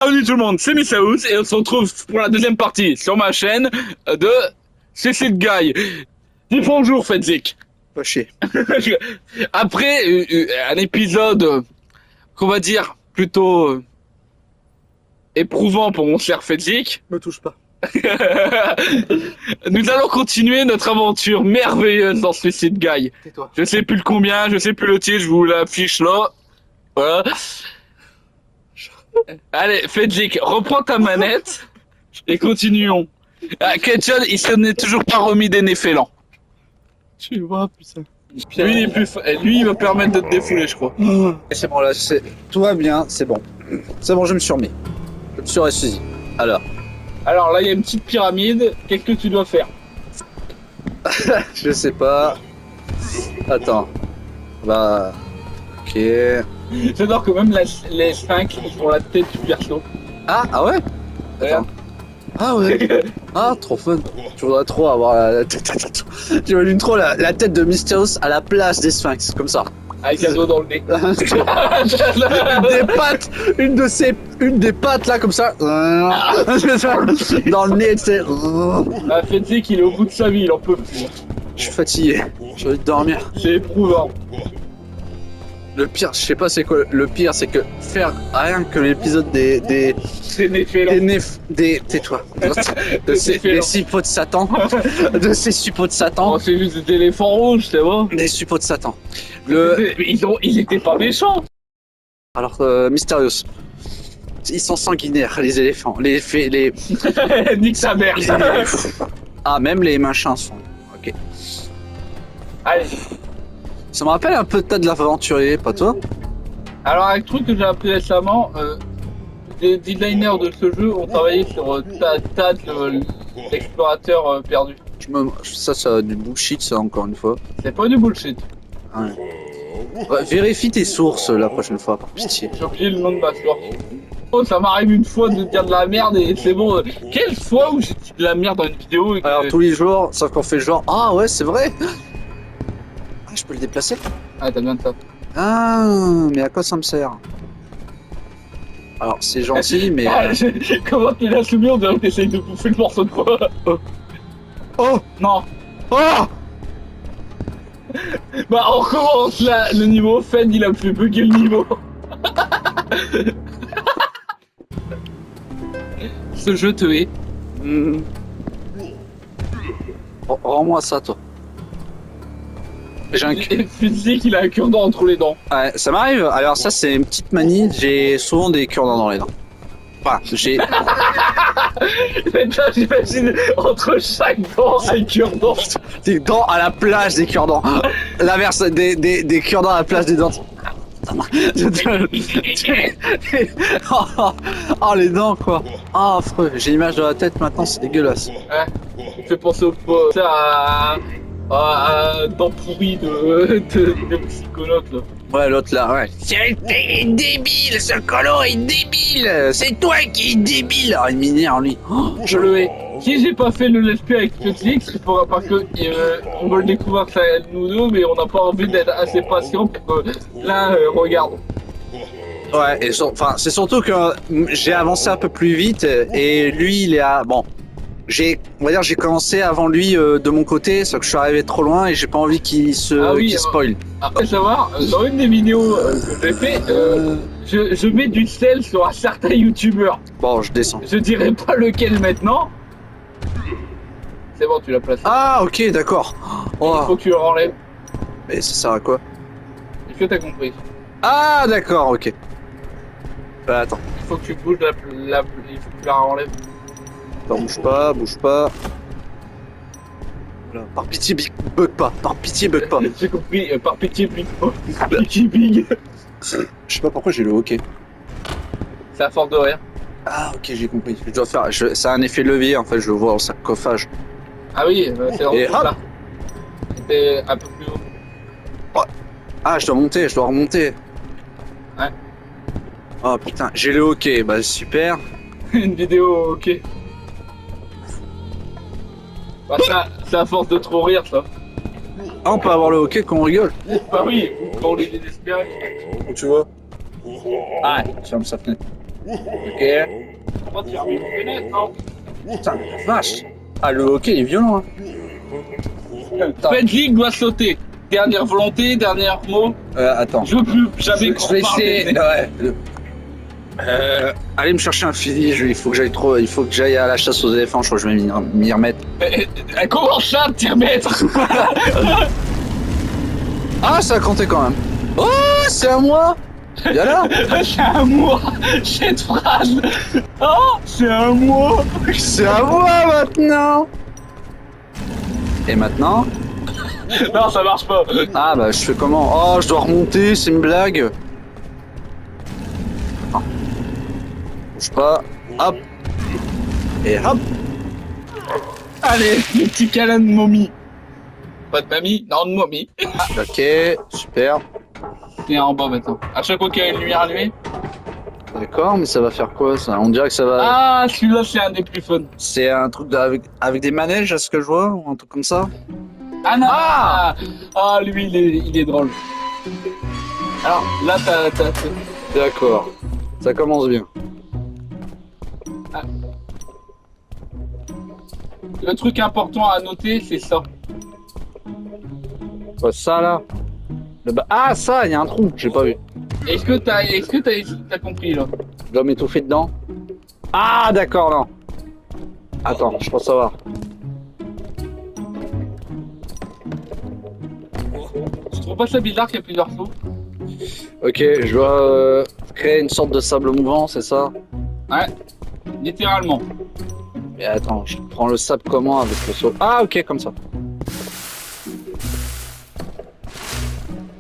Bienvenue tout le monde, c'est Missaous et on se retrouve pour la deuxième partie sur ma chaîne de Suicide Guy. Dis bonjour Fedzik. Pas chier. Après un épisode qu'on va dire plutôt éprouvant pour mon cher Fedzik, Me touche pas. nous allons continuer notre aventure merveilleuse dans Suicide Guy. Tais-toi. Je sais plus le combien, je sais plus le titre, je vous l'affiche là. Voilà. Allez, Fedzik, reprends ta manette et continuons. Ah, Ketchum, il s'en est toujours pas remis des Néfélans. Tu vois, putain. Lui, il est plus lui, il va permettre de te défouler, je crois. C'est bon, là, tout va bien, c'est bon. C'est bon, je me suis remis. Je me suis ressaisi. Alors, Alors là, il y a une petite pyramide. Qu'est-ce que tu dois faire? je sais pas. Attends. Bah. Ok. J'adore que même les 5 ont la tête du perso. Ah ouais. Regarde. Ah ouais. Ah, trop fun. Je voudrais trop avoir la tête. J'imagine trop la tête de Mysterious à la place des Sphinx, comme ça. Avec un doigt dans le nez. Des pattes, une des pattes là comme ça, dans le nez, tu sais. Ah, Fedzik, il est au bout de sa vie, il en peut plus. Je suis fatigué, j'ai envie de dormir. C'est éprouvant. Le pire, je sais pas c'est quoi. Le pire, c'est que faire rien que l'épisode C'est Néfélans. tais-toi, des suppôts de Satan, de ces suppôts de Satan, Oh, c'est juste des éléphants rouges, c'est bon. des suppôts de Satan. Ils étaient pas méchants. Alors, Mysterious. Ils sont sanguinaires, les éléphants, les Nique sa mère. Ah, même les machins sont. Ok. Allez. Ça me rappelle un peu Tad de l'aventurier, pas toi? Alors, un truc que j'ai appris récemment, des designers de ce jeu ont travaillé sur Tad, l'explorateur perdu. Ça a du bullshit, ça, encore une fois. C'est pas du bullshit. Ouais. Ouais, vérifie tes sources la prochaine fois, par pitié. J'ai oublié le nom de ma source. Oh, ça m'arrive une fois de dire de la merde et c'est bon. Quelle fois où j'ai dit de la merde dans une vidéo et que... Alors, tous les jours, sauf qu'on fait genre, ah ouais, c'est vrai. Ah, je peux le déplacer? Ah, t'as bien de ça. Ah, mais à quoi ça me sert? Alors, c'est gentil, mais. Ah, comment tu l'as soumis? On dirait que t'essayes de bouffer le morceau de quoi. Oh! Non. Oh! Bah, on recommence là, le niveau. Fed, il a fait bugger le niveau. Ce jeu te hait. Rends-moi ça, toi. J'ai un Et Fedzik, il a un cure-dent entre les dents. Ouais, ça m'arrive. Alors, ça, c'est une petite manie. J'ai souvent des cure-dents dans les dents. Enfin, j'ai. J'imagine entre chaque dent, un cure-dent. Des dents à la place des cure-dents. L'inverse, des cure-dents à la place des dents. Oh, les dents, quoi. Ah, affreux. J'ai l'image dans la tête maintenant, c'est dégueulasse. Ouais, ça me fait penser à dents pourries de psychonautes là. Ouais, l'autre là, ouais. C'est débile, ce colo est débile. C'est toi qui es débile. Oh, il m'énerve, lui. Oh, Je le hais. Si j'ai pas fait le let's play avec Fedzik, c'est parce que on veut le découvrir que ça nous deux, mais on n'a pas envie d'être assez patient pour que là, regarde. Ouais, et enfin, c'est surtout que j'ai avancé un peu plus vite et lui, il est à. Bon, on va dire, j'ai commencé avant lui de mon côté, sauf que je suis arrivé trop loin et j'ai pas envie qu'il qu'il spoil. Après savoir, dans une des vidéos que j'ai fait, je mets du sel sur un certain youtubeur. Bon, je descends. Je dirais pas lequel maintenant. C'est bon, tu l'as placé. Ah, ok, d'accord. Il faut Oh, que tu le renlèves. mais ça sert à quoi? Est-ce que t'as compris? Ah, d'accord, ok. Bah, attends. Il faut que tu bouges il faut que tu la renlèves. Attends, bouge pas, bouge pas. Voilà. Par pitié, bug pas. Par pitié, bug pas. J'ai compris, par pitié, big. Par pitié, big. Je sais pas pourquoi j'ai le ok. C'est à force de rien. Ah, ok, j'ai compris. Je dois faire. Ça a un effet levier, en fait, je le vois dans sarcophage. Ah oui, c'est Et vraiment hop. ça. C'était un peu plus haut. Ah, je dois monter, je dois remonter. Ouais. Oh putain, j'ai le ok, bah super. Une vidéo, ok. Bah ça, c'est à force de trop rire, ça. Ah, on peut avoir le ok quand on rigole. Bah oui, quand on est désespéré. Tu vois. Ah, ouais, ferme sa fenêtre. Ok. Moi, tu as envie de connaître, non? Putain, la vache. Ah, le hockey il est violent. Hein. Fed League doit sauter. Dernière volonté, dernier mot. Attends. Je veux plus jamais qu'on Je vais parle essayer. des- Ouais. Allez me chercher un fusil. Il faut que j'aille à la chasse aux éléphants. Je crois que je vais m'y remettre. Comment ça, t'y remettre? Ah, ça a compté quand même. Oh, c'est à moi. Viens là. C'est à moi, cette phrase. Oh, c'est à moi. C'est à moi maintenant. Et maintenant? Non, ça marche pas. Ah bah je fais comment? Oh, je dois remonter, c'est une blague. Attends. Bouge pas. Hop. Et hop. Allez, le petit câlin de momie. Pas de mamie, non de momie. Ok, super. Et en bas maintenant. À chaque fois qu'il y a une lumière allumée. D'accord, mais ça va faire quoi ça? On dirait que ça va... Ah, celui-là c'est un des plus fun. C'est un truc avec des manèges, à ce que je vois, ou un truc comme ça? Ah non. Ah, lui il est drôle. Alors là t'as... D'accord. Ça commence bien. Le truc important à noter c'est ça. Quoi, ça là? Ah, ça, il y a un trou, j'ai pas vu. Est-ce que t'as compris là? Je dois m'étouffer dedans. Ah, d'accord, non. Attends, je pense savoir. Tu trouves pas ça bizarre qu'il y a plusieurs sauts? Ok, je dois créer une sorte de sable mouvant, c'est ça? Ouais, littéralement. Mais attends, je prends le sable comment avec le saut? Ah, ok, comme ça.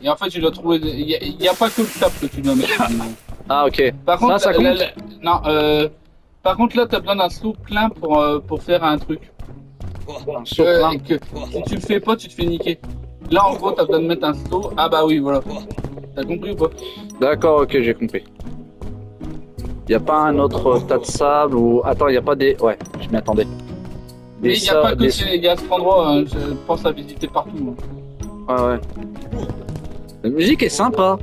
Et en fait, tu dois trouver. Il n'y a pas que le sable que tu dois mettre. Ah, ok. Par contre, ça compte? non, par contre, là, t'as besoin d'un seau plein pour faire un truc. Un saut plein. Si tu le fais pas, tu te fais niquer. Là, en gros, t'as besoin de mettre un seau. Ah, bah oui, voilà. T'as compris ou pas? D'accord, ok, j'ai compris. Y a pas un autre tas de sable ou... Attends, y a pas des... Ouais, je m'y attendais. Mais il n'y a pas que il y a cet endroit, hein, je pense à visiter partout. Hein. Ouais, ouais. La musique est sympa.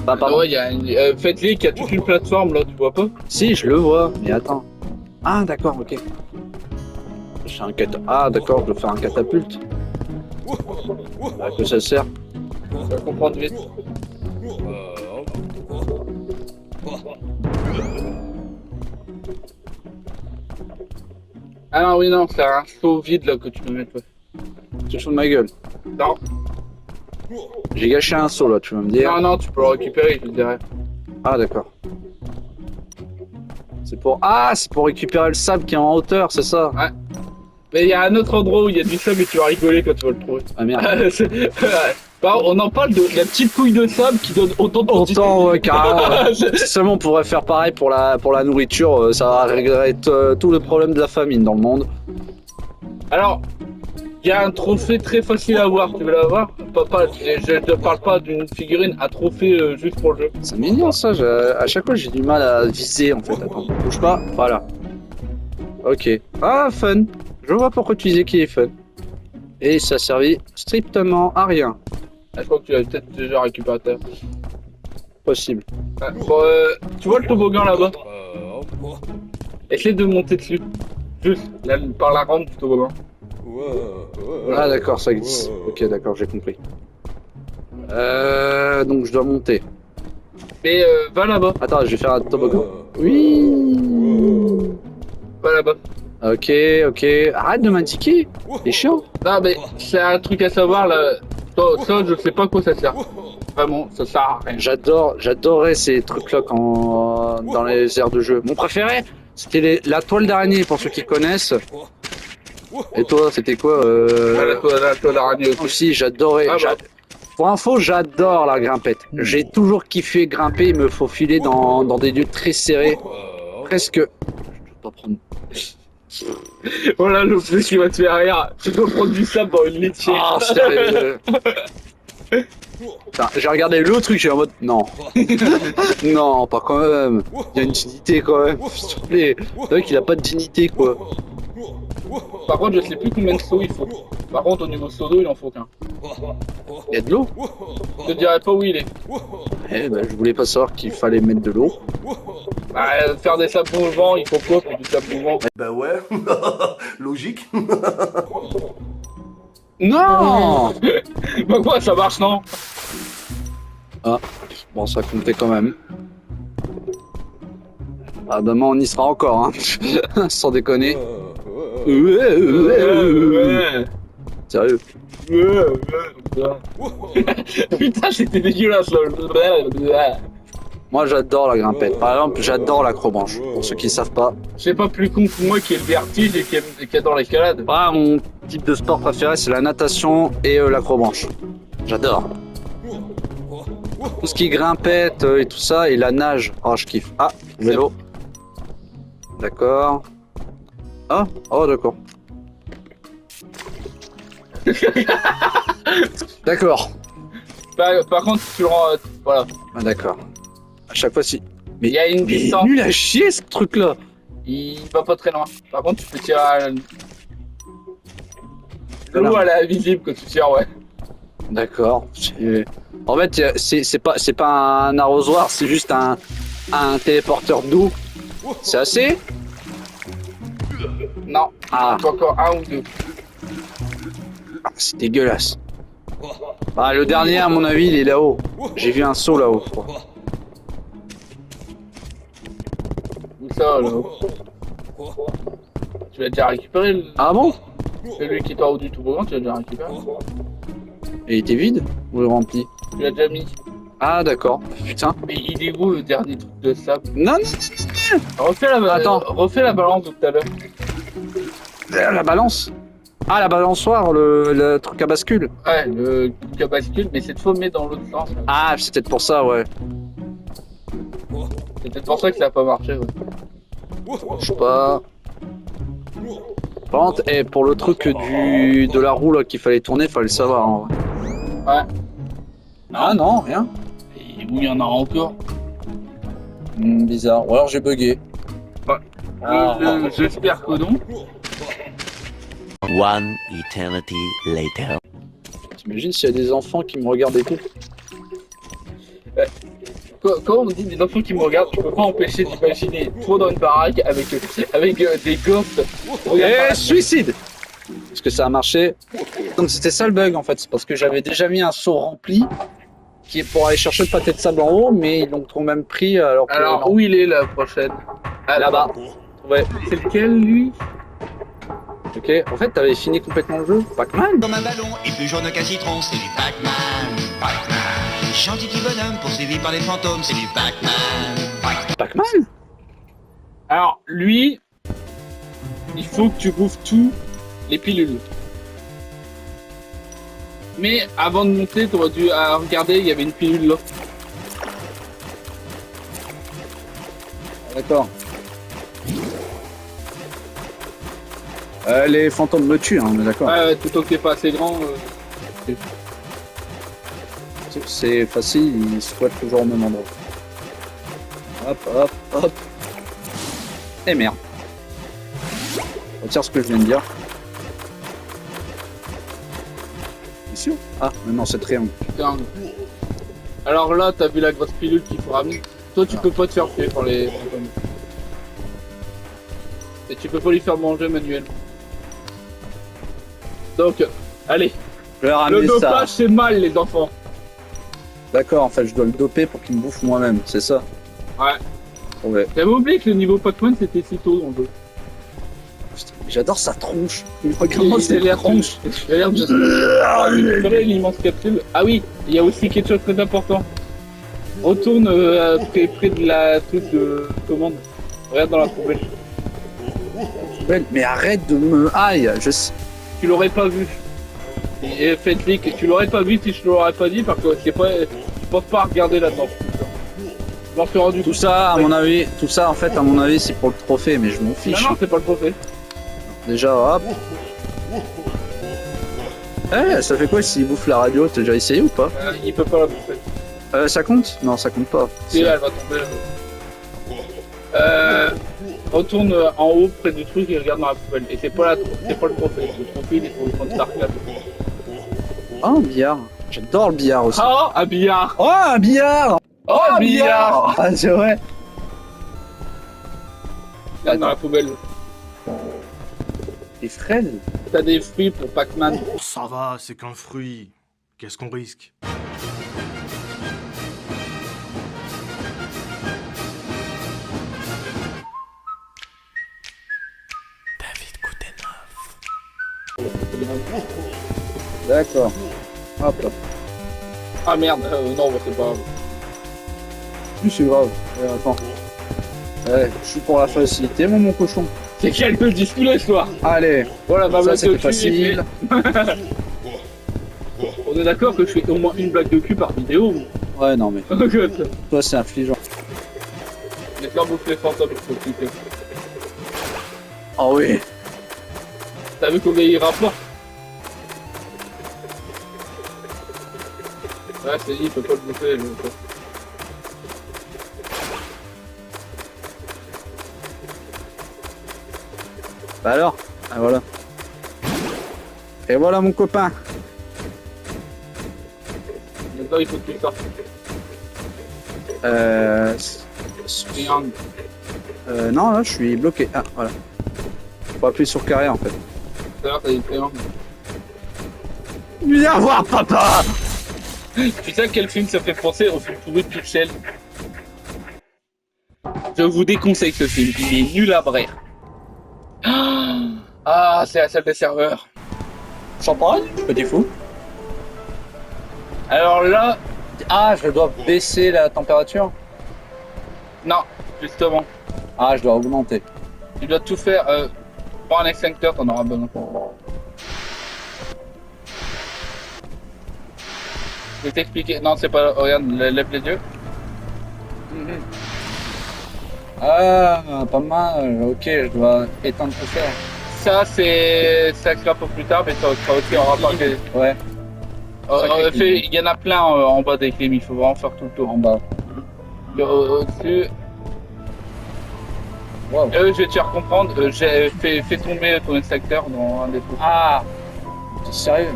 Bah, pardon. Ouais, il y a une... Faites-les qu'il y a toute une plateforme là, tu vois pas? Si, je le vois, mais attends. Ah, d'accord, ok. J'ai un Ah, d'accord, je dois faire un catapulte. À quoi ça sert? Tu vas comprendre vite. Ah non, oui, non, c'est un seau vide là que tu peux mettre. Ouais. Tu te fous de ma gueule. Non, J'ai gâché un saut là, tu vas me dire. non, non, tu peux le récupérer, je dirais. Ah, d'accord. C'est pour... Ah, c'est pour récupérer le sable qui est en hauteur, c'est ça? Ouais. Mais il y a un autre endroit où il y a du sable et tu vas rigoler quand tu vas le trouver. Ah, merde. On en parle de la petite couille de sable qui donne autant de Autant, ouais, carrément. Si seulement on pourrait faire pareil pour la nourriture, ça réglerait tout le problème de la famine dans le monde. Alors, il y a un trophée très facile à avoir, tu veux l'avoir? Je ne parle pas d'une figurine, un trophée juste pour le jeu. C'est mignon ça, à chaque fois j'ai du mal à viser en fait. Attends, bouge pas, voilà. Ok. Ah, fun. Je vois pourquoi tu disais qu'il est fun. Et ça a servi strictement à rien. Ah, je crois que tu l'as peut-être déjà récupéré à terre. Possible. Ouais, bon, tu vois le toboggan là-bas? Essaye de monter dessus. Juste, là, par la rampe du toboggan. Ah d'accord, ça glisse. Ok, d'accord, j'ai compris. Donc je dois monter. Mais va là-bas, Attends, je vais faire un toboggan. Oui. va là-bas. Ok, ok. Arrête de m'indiquer. C'est chiant. Non mais c'est un truc à savoir là. Ça, je sais pas quoi ça sert. Vraiment, ça sert à rien. J'adorais ces trucs-là dans les aires de jeu. Mon préféré, c'était la toile d'araignée pour ceux qui connaissent. Et toi, c'était quoi La toile d'araignée aussi. Aussi, j'adorais. Ah bah. Pour info, j'adore la grimpette. J'ai toujours kiffé grimper, me faufiler dans des lieux très serrés. Presque. Je vais pas prendre. Voilà le plus qui va te faire rire. Tu dois prendre du sable dans une litière. Ah, sérieux. Putain, j'ai regardé le truc, j'ai en mode non. Non, pas quand même. Il y a une dignité quand même. S'il te plaît. C'est vrai qu'il a pas de dignité quoi. Par contre, je sais plus combien de sauts il faut. Par contre, au niveau saut d'eau, il en faut qu'un. Il y a de l'eau? Je te dirais pas où il est. Eh ben, je voulais pas savoir qu'il fallait mettre de l'eau. Bah, faire des sables au vent, il faut quoi pour du sable au vent? Bah ouais, logique. Non! Bah quoi, ça marche, non? Ah, bon, ça comptait quand même. Ah, demain on y sera encore, hein. Sans déconner. Sérieux. Putain, c'était dégueulasse là. Moi j'adore la grimpette. Par exemple, j'adore l'acrobranche. Pour ceux qui savent pas. C'est pas plus con que moi qui ai le vertige et qui adore l'escalade. Ah, mon type de sport préféré, c'est la natation et l'acrobranche. J'adore. Tout ce qui est grimpette et tout ça, et la nage. Oh, je kiffe. Ah, vélo. D'accord. Ah, oh, d'accord. D'accord. Par contre, tu le rends. Voilà. Ah, d'accord. À chaque fois, si. Mais Il y a une il est distance. nul à chier ce truc-là. Il va pas très loin. Par contre, tu peux tirer à. Voilà. L'eau, elle est invisible quand tu tires, ouais. D'accord. En fait, c'est pas un arrosoir, c'est juste un téléporteur d'eau. C'est assez? Non. Ah, Faut encore un ou deux. c'est dégueulasse. Ah, le dernier, à mon avis, il est là-haut. J'ai vu un saut là-haut. je crois. Où ça, là? Tu l'as déjà récupéré, Ah bon? celui qui est en haut du toboggan, tu l'as déjà récupéré? Et il était vide ou rempli? Tu l'as déjà mis. Ah, d'accord. Putain. Mais il est où le dernier truc de sable? Non, non, Attends. Refais la balance de tout à l'heure. la balance. Ah, la balançoire, le truc à bascule. Ouais, le truc à bascule, mais cette fois, mets dans l'autre sens. Là. Ah, c'est peut-être pour ça, ouais. C'est peut-être pour ça que ça a pas marché, ouais. Je sais pas. Par contre, pour le truc de la roue là qu'il fallait tourner, fallait le savoir. En vrai. Ouais. Ah non, rien. Et où il y en a encore? Bizarre. Ou alors j'ai bugué. J'espère que non. One eternity later. T'imagines s'il y a des enfants qui me regardent et tout. Quand on dit des enfants qui me regardent, je peux pas empêcher d'imaginer toi dans une baraque avec des gosses. Et suicide. Parce que ça a marché. Donc c'était ça le bug en fait. C'est parce que j'avais déjà mis un seau rempli qui est pour aller chercher le pâté de sable en haut, mais ils l'ont quand même pris alors que. Alors, non. où il est la prochaine? Ah, Là-bas. Ouais. C'est lequel, lui? Ok. En fait, t'avais fini complètement le jeu. Pac-Man. Comme un ballon et plus jaune qu'un citron, c'est du Pac-Man. Pac-Man. Gentil petit bonhomme poursuivi par les fantômes, c'est du Pac-Man. Pac-Man. Alors, lui, il faut que tu bouffes tous les pilules. Mais avant de monter, t'aurais dû regarder, il y avait une pilule là. D'accord. Les fantômes me tuent, hein, on est d'accord. Ouais, tout autant que t'es pas assez grand. C'est facile, ils squattent toujours au même endroit. Hop, hop, hop. Et merde. Retire ce que je viens de dire. C'est sûr? Ah, mais non, c'est triangle. Putain. Alors là, t'as vu la grosse pilule qu'il faut ramener. Toi, tu peux pas te faire tuer par les fantômes. Et tu peux pas lui faire manger manuellement. Donc, allez. Je vais Le ramener ça. dopage, c'est mal, les enfants. D'accord, en fait, je dois le doper pour qu'il me bouffe moi-même, c'est ça? Ouais. Ouais. J'avais oublié que le niveau Pac-Man, c'était si tôt dans le jeu. Putain, j'adore sa tronche. Regarde-moi C'est cette l'air tronche. Il a l'air de récupérer l'immense capsule. Ah oui, il y a aussi quelque chose de très important. Retourne près de la truc de commande. Regarde dans la poubelle. Mais arrête de me... Aïe, je sais. Tu l'aurais pas vu. Et faites-le que tu l'aurais pas vu si je te l'aurais pas dit parce que c'est pas. Tu penses pas regarder là-dedans. Je m'en suis rendu Tout compte. ça, à mon avis, tout ça, en fait, à mon avis, c'est pour le trophée, mais je m'en fiche. Non, non, c'est pas le trophée. Déjà, hop. Eh, ça fait quoi s'il bouffe la radio? T'as déjà essayé ou pas? Il peut pas la bouffer. Ça compte? Non, ça compte pas. Si, elle va tomber. retourne en haut près du truc et regarde dans la poubelle. Et c'est pas le trophée. Le trophée il est sur le compte Starcraft. Oh, un billard. J'adore le billard aussi. Oh, un billard. Oh, un billard. Oh, un billard. Ah, c'est vrai. Regarde dans la poubelle. Des fraises. T'as des fruits pour Pac-Man. Ça va, c'est qu'un fruit. Qu'est-ce qu'on risque? D'accord. Hop là. Ah merde, non, c'est pas grave. Plus c'est grave. Attends. Ouais, je suis pour la facilité, mon cochon. C'est qu'elle te le dit tous les soirs. Allez. Voilà, ma Ça, blague de c'était cul. facile. On est d'accord que je fais au moins une blague de cul par vidéo. Ouais, non, mais toi, c'est affligeant. Les faire bouffer les fantômes, il faut cliquer. Oh oui. T'as vu combien il rapporte? Ouais, c'est dit, il peut pas le bouffer. Bah alors. Ah, voilà. Et voilà, mon copain. Maintenant, il faut que tu sortes. Triangle. Non, là, je suis bloqué. Ah, voilà. Faut appuyer sur carré, en fait. Tout à l'heure, t'as dit triangle. Viens voir, papa. Tu sais à quel film ça fait penser au film pourri de Pixel? Je vous déconseille ce film, il est nul à brer. Ah, c'est la salle des serveurs. Champagne, petit fou. Alors là, Ah, je dois baisser la température. non, justement, Ah, je dois augmenter. tu dois tout faire. Prends un extincteur, t'en auras besoin. Je vais t'expliquer. Non, c'est pas. Regarde, lève les yeux. Ah, pas mal. Ok, je dois éteindre tout ça. Ça, c'est. Ça sera un peu plus tard, mais ça sera aussi en rapport avec. Ouais, Il y en a plein en bas des clims, il faut vraiment faire tout le tour. en bas. Au-dessus. Wow. Je vais te faire comprendre, j'ai fait tomber ton extincteur dans un des trous. Ah, t'es sérieux?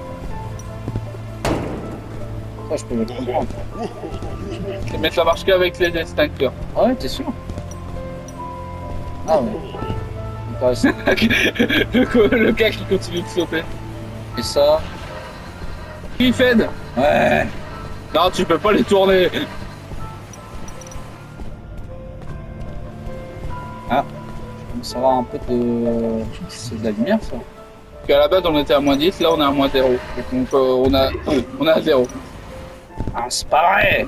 Ça, je peux le comprendre. Mais ça marche qu'avec les extincteurs. Ah ouais, t'es sûr? Ah ouais. Intéressant. Le gars qui continue de sauter. Et ça? Qui fait? Ouais. Non, tu peux pas les tourner. Ah, je commence à avoir un peu de... C'est de la lumière, ça. Parce qu'à la base, on était à moins 10, là, on est à moins 0. Donc, on a à 0. Ah, c'est pas vrai.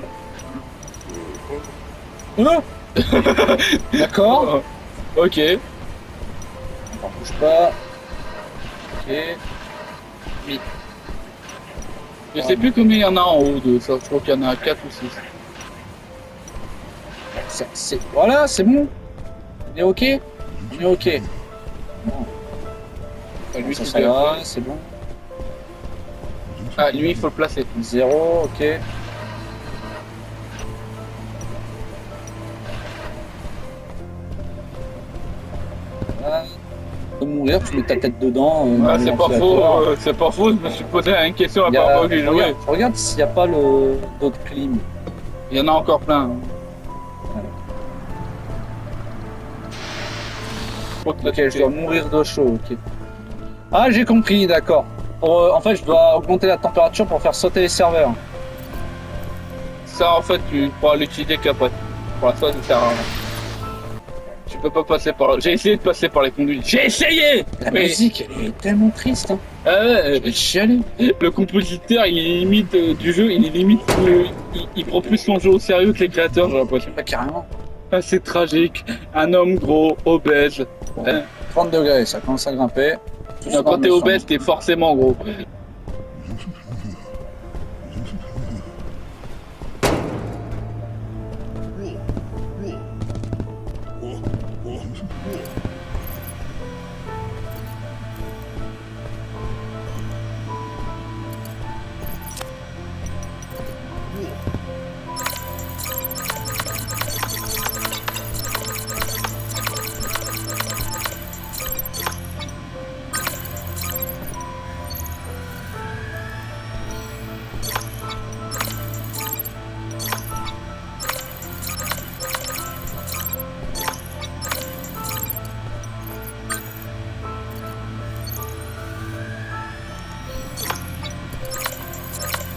D'accord. Ok. On bouge pas. Ok. Oui. Je sais plus combien il y en a en haut de ça. Je crois qu'il y en a 4 ou 6. Voilà, c'est bon. On est ok. On est ok. Bon. Lui, Ça, c'est ça va, c'est bon. Ah, lui, il faut le placer. 0, ok. Voilà. Pour mourir, tu mets ta tête dedans. Ah, dans c'est le pas ventilateur. faux, c'est pas faux. Je me suis posé une question à Il y a- part où j'ai joué. regarde s'il n'y a pas d'autres clim. Il y en a encore plein. hein. Ok, je dois mourir de chaud, ok. Ah, j'ai compris, d'accord. En fait, je dois augmenter la température pour faire sauter les serveurs. Ça, en fait, tu pourras l'utiliser qu'après. Pour l'instant, ça sert à rien. Tu peux pas passer par là. J'ai essayé de passer par les conduits. J'ai essayé. La Mais- musique, elle est tellement triste. Hein. Ah ouais, Je vais chialer. le compositeur, il est limite du jeu, il est limite, il prend plus son jeu au sérieux que les créateurs, j'ai l'impression. Pas carrément. Ah, c'est tragique. Un homme gros, obèse. 30 degrés, ça commence à grimper. Tout Non, ça quand t'es me obèse, t'es forcément gros.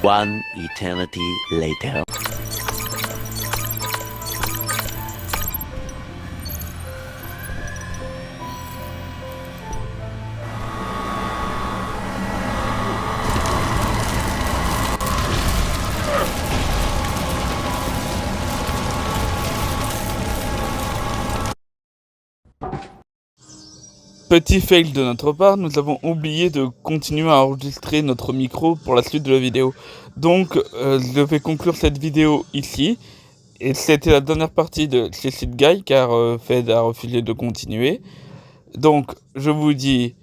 One eternity later. Petit fail de notre part, nous avons oublié de continuer à enregistrer notre micro pour la suite de la vidéo. Donc, je vais conclure cette vidéo ici. Et c'était la dernière partie de Cécile Guy, car Fed a refusé de continuer. Donc, je vous dis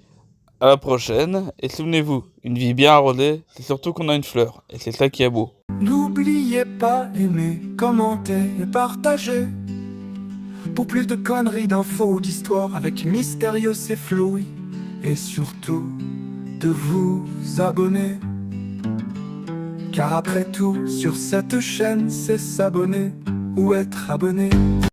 à la prochaine. Et souvenez-vous, une vie bien arrosée, c'est surtout qu'on a une fleur. Et c'est ça qui est beau. N'oubliez pas aimer, commenter et partager. Pour plus de conneries, d'infos, d'histoires avec mystérieux et flou. Et surtout, de vous abonner. Car après tout, sur cette chaîne, c'est s'abonner ou être abonné.